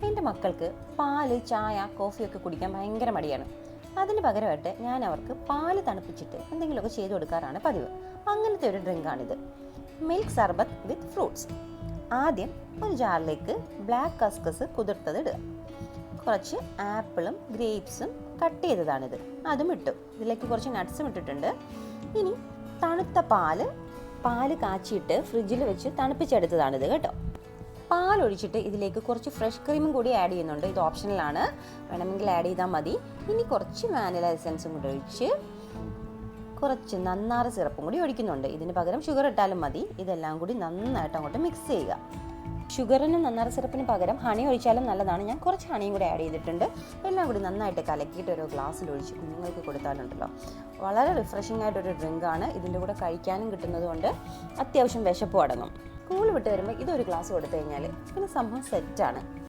എൻ്റെ മക്കൾക്ക് പാല്, ചായ, കോഫിയൊക്കെ കുടിക്കാൻ ഭയങ്കര മടിയാണ്. അതിന് പകരമായിട്ട് ഞാൻ അവർക്ക് പാല് തണുപ്പിച്ചിട്ട് എന്തെങ്കിലുമൊക്കെ ചെയ്തു കൊടുക്കാറാണ് പതിവ്. അങ്ങനത്തെ ഒരു ഡ്രിങ്കാണിത്, മിൽക്ക് സർബത്ത് വിത്ത് ഫ്രൂട്ട്സ്. ആദ്യം ഒരു ജാറിലേക്ക് ബ്ലാക്ക് കസ്കസ് കുതിർത്തത് ഇടുക. കുറച്ച് ആപ്പിളും ഗ്രേപ്സും കട്ട് ചെയ്തതാണിത്, അതും ഇട്ടു. ഇതിലേക്ക് കുറച്ച് നട്ട്സും ഇട്ടിട്ടുണ്ട്. ഇനി തണുത്ത പാല് കാച്ചിയിട്ട് ഫ്രിഡ്ജിൽ വെച്ച് തണുപ്പിച്ചെടുത്തതാണിത് കേട്ടോ. പാലൊഴിച്ചിട്ട് ഇതിലേക്ക് കുറച്ച് ഫ്രഷ് ക്രീമും കൂടി ആഡ് ചെയ്യുന്നുണ്ട്. ഇത് ഓപ്ഷണലാണ്, വേണമെങ്കിൽ ആഡ് ചെയ്താൽ മതി. ഇനി കുറച്ച് വാനില എസൻസും കൂടി ഒഴിച്ച് കുറച്ച് നന്നാറ് സിറപ്പും കൂടി ഒഴിക്കുന്നുണ്ട്. ഇതിന് പകരം ഷുഗർ ഇട്ടാലും മതി. ഇതെല്ലാം കൂടി നന്നായിട്ട് അങ്ങോട്ട് മിക്സ് ചെയ്യുക. ഷുഗറിനും നന്നാറ് സിറപ്പിന് പകരം ഹണി ഒഴിച്ചാലും നല്ലതാണ്. ഞാൻ കുറച്ച് ഹണിയും കൂടി ആഡ് ചെയ്തിട്ടുണ്ട്. എല്ലാം കൂടി നന്നായിട്ട് കലക്കിയിട്ട് ഒരു ഗ്ലാസ്സിൽ ഒഴിച്ച് കുഞ്ഞുങ്ങൾക്ക് കൊടുത്താലുണ്ടല്ലോ വളരെ റിഫ്രഷിംഗ് ആയിട്ടൊരു ഡ്രിങ്കാണ്. ഇതിൻ്റെ കൂടെ കഴിക്കാനും കിട്ടുന്നത് കൊണ്ട് അത്യാവശ്യം വിശപ്പും അടങ്ങും. സ്കൂൾ വിട്ട് വരുമ്പോൾ ഇതൊരു ഗ്ലാസ് കൊടുത്തു കഴിഞ്ഞാൽ പിന്നെ സംഭവം സെറ്റാണ്.